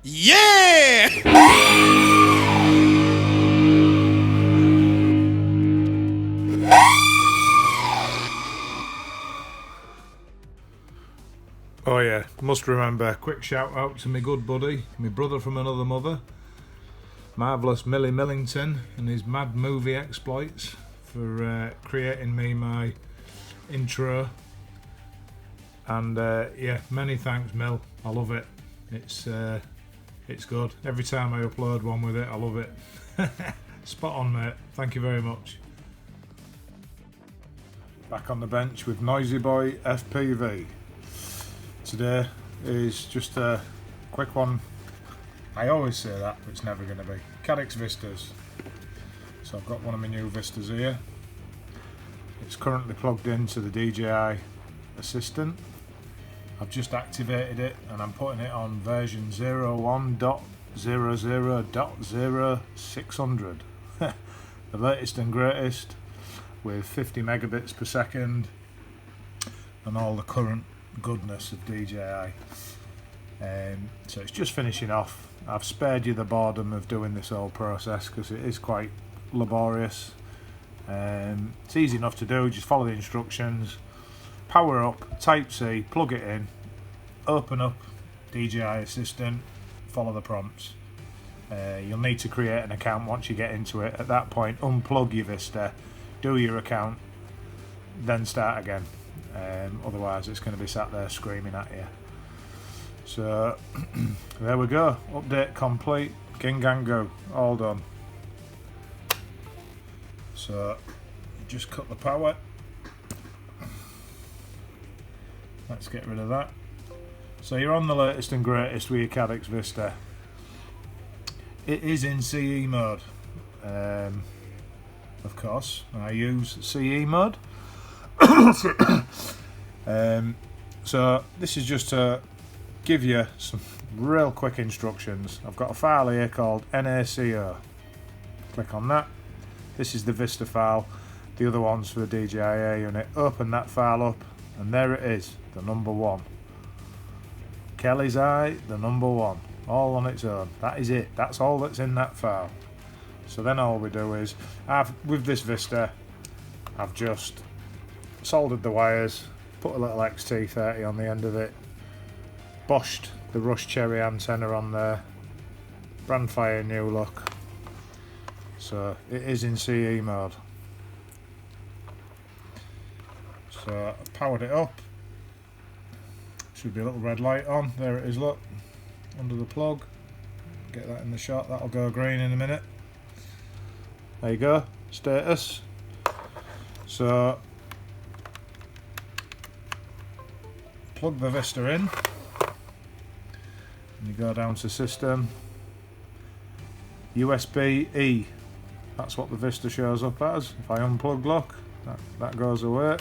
Yeah! Oh yeah, must remember, quick shout out to my good buddy, my brother from another mother, Marvellous Millie Millington and his mad movie exploits for creating me my intro. And yeah, many thanks Mill, I love it. It's good. Every time I upload one with it, I love it. Spot on, mate. Thank you very much. Back on the bench with Noisy Boy FPV. Today is just a quick one. I always say that, but it's never going to be. Caddx Vistas. So I've got one of my new Vistas here. It's currently plugged into the DJI Assistant. I've just activated it and I'm putting it on version 01.00.0600. The latest and greatest with 50 megabits per second and all the current goodness of DJI. So it's just finishing off. I've spared you the boredom of doing this whole process because it is quite laborious. It's easy enough to do, just follow the instructions. Power up, Type-C, plug it in, open up DJI Assistant, follow the prompts. You'll need to create an account once you get into it. At that point, unplug your Vista, do your account, then start again. Otherwise it's going to be sat there screaming at you. So there we go, update complete, ging gang go, all done. So just cut the power. Let's get rid of that. So you're on the latest and greatest with your Caddx Vista. It is in CE mode. Of course, I use CE mode. So this is just to give you some real quick instructions. I've got a file here called NACO. Click on that. This is the Vista file. The other one's for the DJI unit. Open that file up and there it is, the number one. Kelly's Eye, the number one, all on its own. That is it. That's all that's in that file. So then all we do is, with this Vista, I've just soldered the wires, put a little XT30 on the end of it, boshed the Rush Cherry antenna on there, brand fire new look. So it is in CE mode. So I've powered it up. Should be a little red light on. There it is, look, under the plug. Get that in the shot, that'll go green in a minute. There you go, status. So plug the Vista in and you go down to system, USB-E, that's what the Vista shows up as. If I unplug, look, that goes away.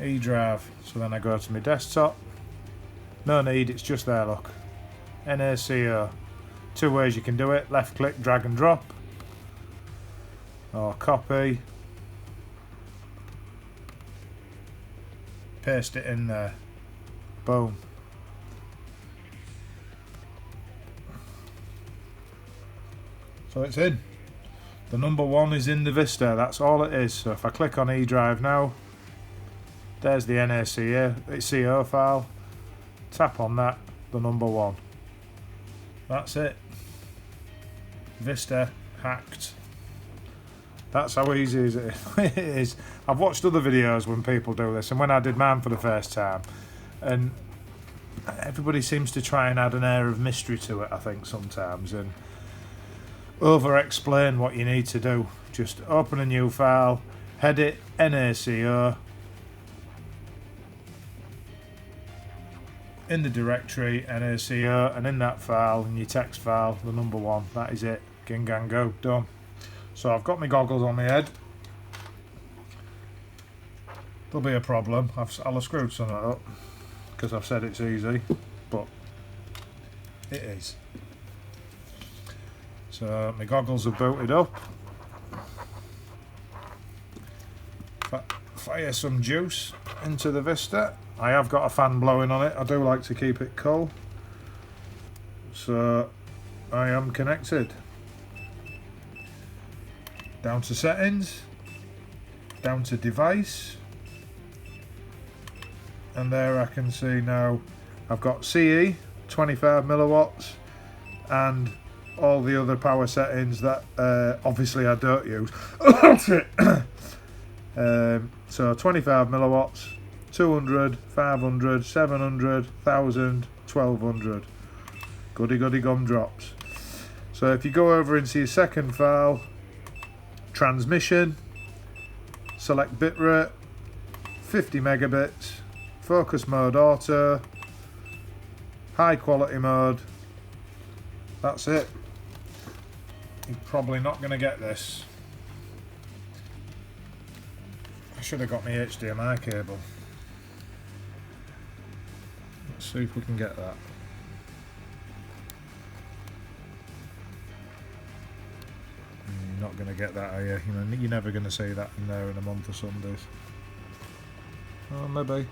E drive, so then I go to my desktop. No need, it's just there, look. NACO. Two ways you can do it, left click, drag and drop, or copy, paste it in there, boom. So it's in. The number one is in the Vista, that's all it is. So if I click on E drive now, there's the NACO file, tap on that, the number one. That's it. Vista hacked. That's how easy it is. I've watched other videos when people do this, and when I did mine for the first time, and everybody seems to try and add an air of mystery to it, I think, sometimes, and over explain what you need to do. Just open a new file, head it NACO, in the directory NACO, and in that file, in your text file, the number one. That is it. Ging gang go, done. So I've got my goggles on my head. There'll be a problem. I'll have screwed some of it up because I've said it's easy, but it is. So my goggles are booted up. Fire some juice into the Vista. I have got a fan blowing on it. I do like to keep it cool. So I am connected. Down to settings, down to device, and there I can see now I've got CE 25 milliwatts and all the other power settings that obviously I don't use. So 25 milliwatts, 200, 500, 700, 1000, 1200. Goody gumdrops. So if you go over into your second file, transmission, select bitrate, 50 megabits, focus mode auto, high quality mode. That's it. You're probably not going to get this. I should have got my HDMI cable. Let's see if we can get that. You're not going to get that, are you? You're never going to see that in there in a month of Sundays. Oh, maybe.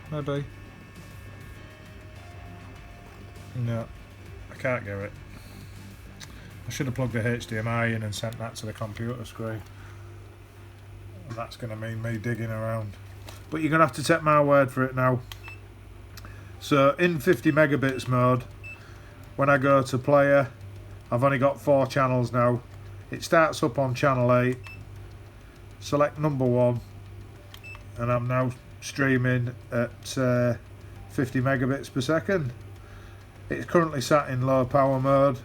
No, I can't get it. I should have plugged the HDMI in and sent that to the computer screen. And that's going to mean me digging around. But you're going to have to take my word for it now. So in 50 megabits mode, when I go to player, I've only got 4 channels now. It starts up on channel 8. Select number 1. And I'm now streaming at 50 megabits per second. It's currently sat in low power mode.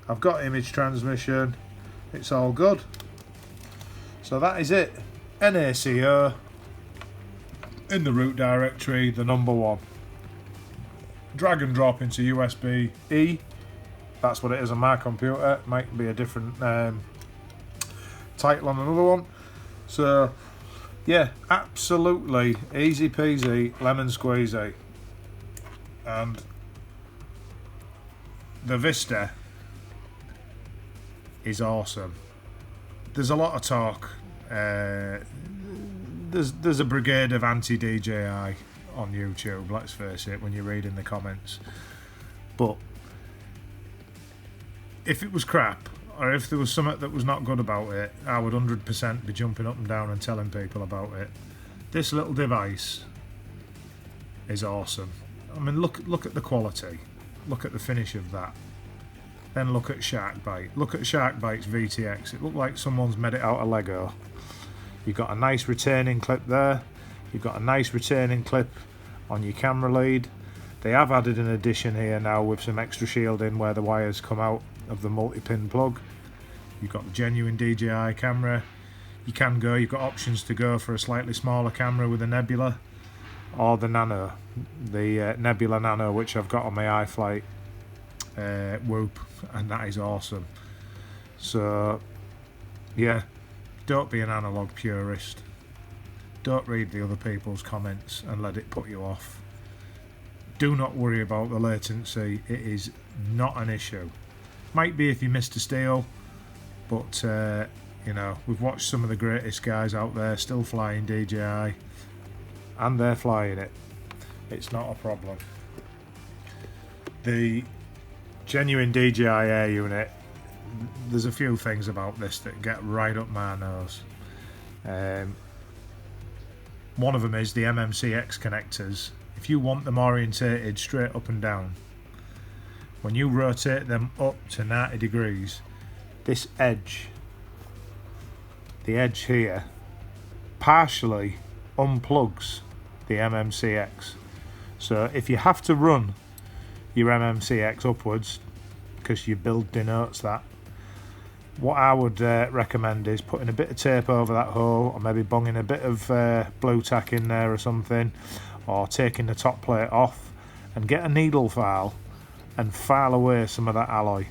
I've got image transmission. It's all good. So that is it. NACO in the root directory, the number 1. Drag and drop into USB-E. That's what it is on my computer. It might be a different title on another one. So yeah, absolutely easy peasy, lemon squeezy. And the Vista is awesome. There's a lot of talk. There's a brigade of anti-DJI on YouTube, let's face it, when you read in the comments. But if it was crap, or if there was something that was not good about it, I would 100% be jumping up and down and telling people about it. This little device is awesome. I mean, look at the quality. Look at the finish of that. Then look at Sharkbite. Look at Sharkbite's VTX. It looked like someone's made it out of Lego. You've got a nice retaining clip there. You've got a nice retaining clip on your camera lead. They have added an addition here now with some extra shielding where the wires come out of the multi-pin plug. You've got the genuine DJI camera. You've got options to go for a slightly smaller camera with a Nebula or the Nano, the Nebula Nano, which I've got on my iFlight Whoop, and that is awesome. So yeah, don't be an analog purist. Don't read the other people's comments and let it put you off. Do not worry about the latency. It is not an issue. Might be if you missed a steal, but we've watched some of the greatest guys out there still flying DJI, and they're flying it. It's not a problem. The genuine DJI Air unit, there's a few things about this that get right up my nose. One of them is the MMCX connectors. If you want them orientated straight up and down, when you rotate them up to 90 degrees, this edge, the edge here, partially unplugs the MMCX. So if you have to run your MMCX upwards, because your build denotes that, what I would recommend is putting a bit of tape over that hole, or maybe bunging a bit of blue tack in there or something, or taking the top plate off, and get a needle file and file away some of that alloy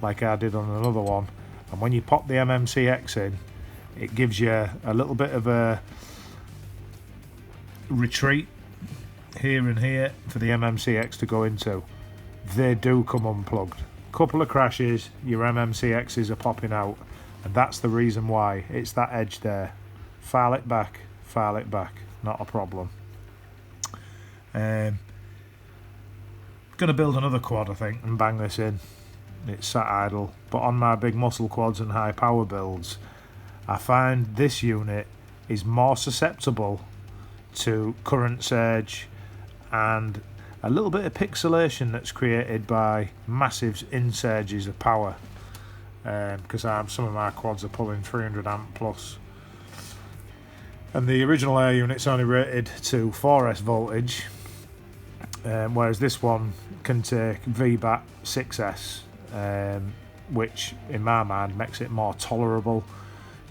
like I did on another one. And when you pop the MMCX in, it gives you a little bit of a retreat here and here for the MMCX to go into. They do come unplugged. Couple of crashes, your MMCXs are popping out, and that's the reason why. It's that edge there. File it back, not a problem. Going to build another quad, I think, and bang this in. It's sat idle, but on my big muscle quads and high power builds, I find this unit is more susceptible to current surge and a little bit of pixelation that's created by massive insurges of power, because some of my quads are pulling 300 amp plus, and the original air unit's only rated to 4S voltage, whereas this one can take VBAT 6S, which in my mind makes it more tolerable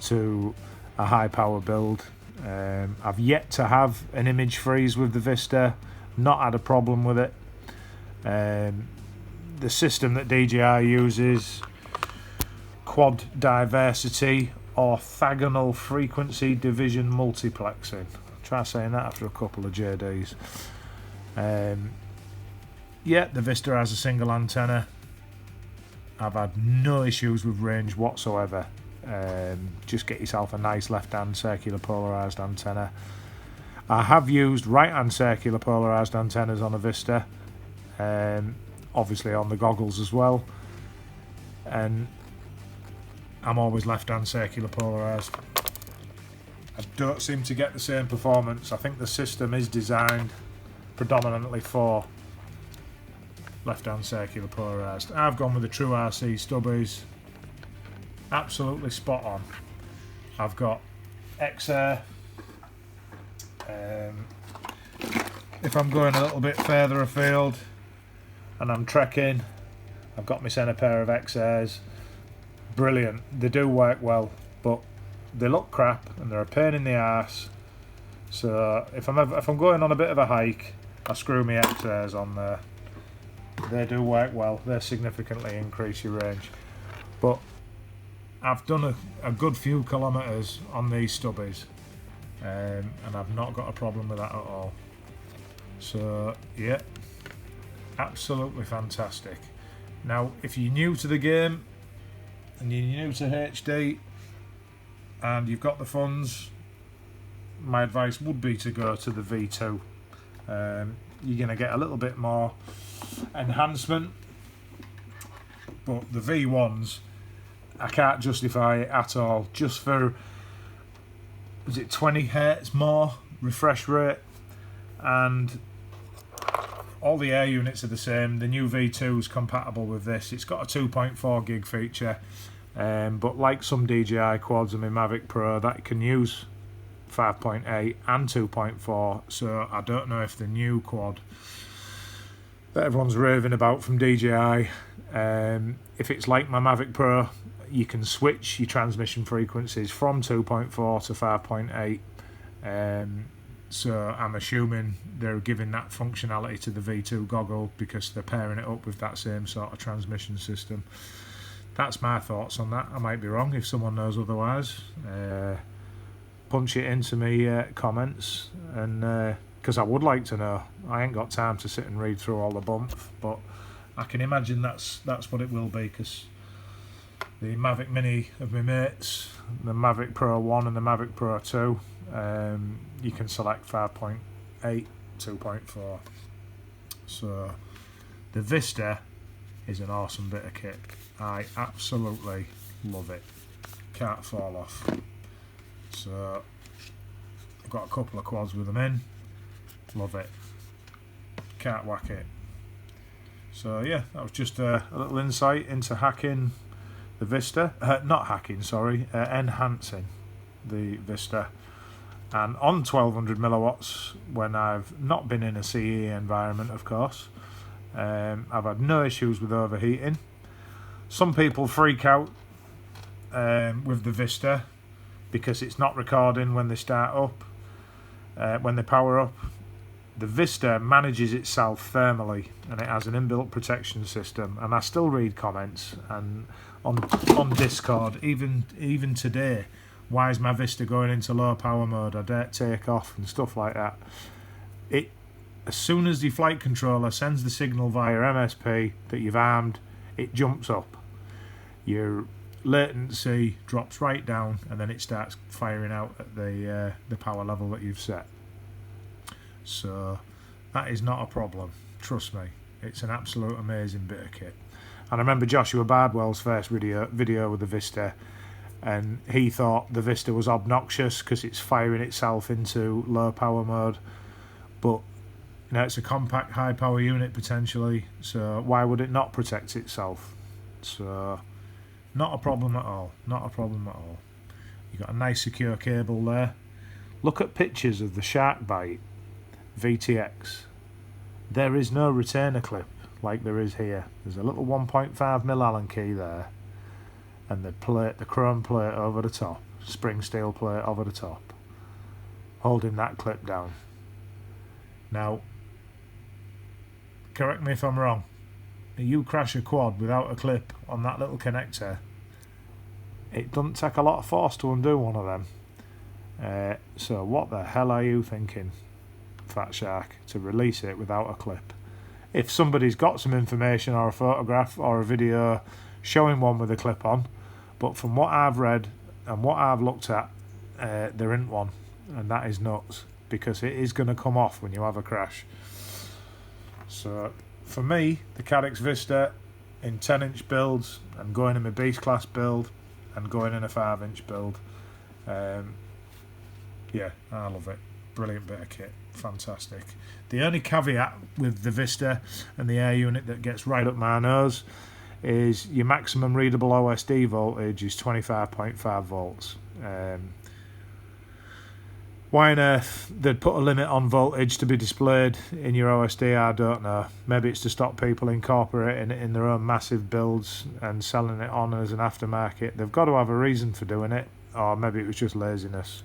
to a high power build. I've yet to have an image freeze with the Vista, not had a problem with it. The system that DJI uses, quad diversity orthogonal frequency division multiplexing. Try saying that after a couple of JDs. Yeah, the Vista has a single antenna. I've had no issues with range whatsoever. Just get yourself a nice left-hand circular polarised antenna. I have used right-hand circular polarised antennas on a Vista, obviously on the goggles as well, and I'm always left-hand circular polarised. I don't seem to get the same performance. I think the system is designed predominantly for left-hand circular polarised. I've gone with the True RC stubbies. Absolutely spot on. I've got X-Air. If I'm going a little bit further afield and I'm trekking, I've got my centre pair of X-Airs. Brilliant. They do work well, but they look crap and they're a pain in the arse. So if I'm going on a bit of a hike, I screw my X-Airs on there. They do work well. They significantly increase your range. But I've done a good few kilometres on these stubbies, and I've not got a problem with that at all. So yeah, absolutely fantastic. Now if you're new to the game and you're new to HD and you've got the funds, my advice would be to go to the V2. You're going to get a little bit more enhancement, but the V1s, I can't justify it at all. Just for, is it 20 Hz more refresh rate, and all the air units are the same. The new V2 is compatible with this. It's got a 2.4 gig feature, but like some DJI quads and my Mavic Pro, that can use 5.8 and 2.4. So I don't know if the new quad that everyone's raving about from DJI, if it's like my Mavic Pro, you can switch your transmission frequencies from 2.4 to 5.8. So I'm assuming they're giving that functionality to the V2 goggle because they're pairing it up with that same sort of transmission system. That's my thoughts on that. I might be wrong. If someone knows otherwise, punch it into me comments, and because I would like to know. I ain't got time to sit and read through all the bump, but I can imagine that's what it will be, because the Mavic Mini of my mates, the Mavic Pro 1 and the Mavic Pro 2, you can select 5.8, 2.4. So the Vista is an awesome bit of kit. I absolutely love it. Can't fall off. So I've got a couple of quads with them in. Love it. Can't whack it. So yeah, that was just a little insight into hacking the Vista. Not hacking, sorry, enhancing the Vista. And on 1200 milliwatts, when I've not been in a CE environment, of course, I've had no issues with overheating. Some people freak out with the Vista because it's not recording when they start up, when they power up. The Vista manages itself thermally, and it has an inbuilt protection system. And I still read comments and on Discord, even today, why is my Vista going into low power mode? I dare take off and stuff like that. As soon as the flight controller sends the signal via MSP that you've armed, it jumps up. Your latency drops right down, and then it starts firing out at the power level that you've set. So That is not a problem, trust me. It's an absolute amazing bit of kit. And I remember Joshua Bardwell's first video with the Vista, and he thought the Vista was obnoxious because it's firing itself into low power mode, but you know, it's a compact high power unit potentially, so why would it not protect itself? So not a problem at all, not a problem at all. You've got a nice secure cable there. Look at pictures of the Sharkbite VTX. There is no retainer clip like there is here. There's a little 1.5mm Allen key there, and the chrome plate over the top, spring steel plate over the top, holding that clip down. Now, correct me if I'm wrong, you crash a quad without a clip on that little connector, it doesn't take a lot of force to undo one of them. So what the hell are you thinking, Fat Shark, to release it without a clip? If somebody's got some information or a photograph or a video showing one with a clip on, but from what I've read and what I've looked at, there isn't one, and that is nuts, because it is going to come off when you have a crash. So for me, the Caddx Vista in 10-inch builds, and going in my Beast class build, and going in a 5-inch build, yeah, I love it. Brilliant bit of kit, fantastic. The only caveat with the Vista and the air unit that gets right up my nose is your maximum readable OSD voltage is 25.5 volts. Why on earth they'd put a limit on voltage to be displayed in your OSD, I don't know. Maybe it's to stop people incorporating it in their own massive builds and selling it on as an aftermarket. They've got to have a reason for doing it, or maybe it was just laziness.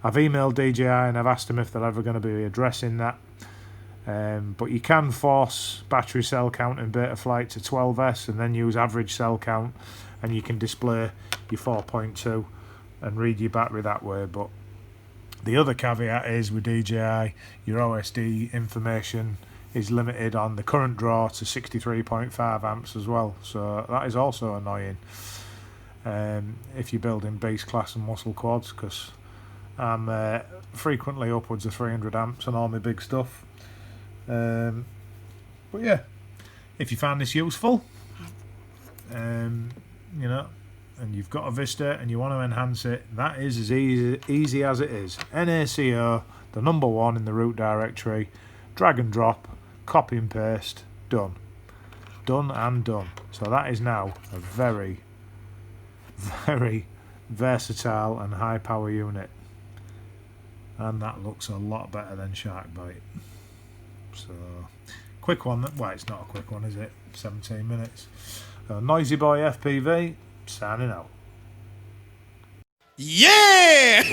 I've emailed DJI and I've asked them if they're ever going to be addressing that. But you can force battery cell count in Betaflight to 12S and then use average cell count, and you can display your 4.2 and read your battery that way. But the other caveat is with DJI, your OSD information is limited on the current draw to 63.5 amps as well, so that is also annoying if you're building Beast class and muscle quads, because I'm frequently upwards of 300 amps on all my big stuff. But yeah, if you find this useful, you know, and you've got a Vista and you want to enhance it, that is as easy as it is. NACO, the #1 in the root directory, drag and drop, copy and paste, done. Done and done. So that is now a very, very versatile and high power unit. And that looks a lot better than Sharkbite. So, quick one. Well, it's not a quick one, is it? 17 minutes. Noisy Boy FPV, signing out. Yeah!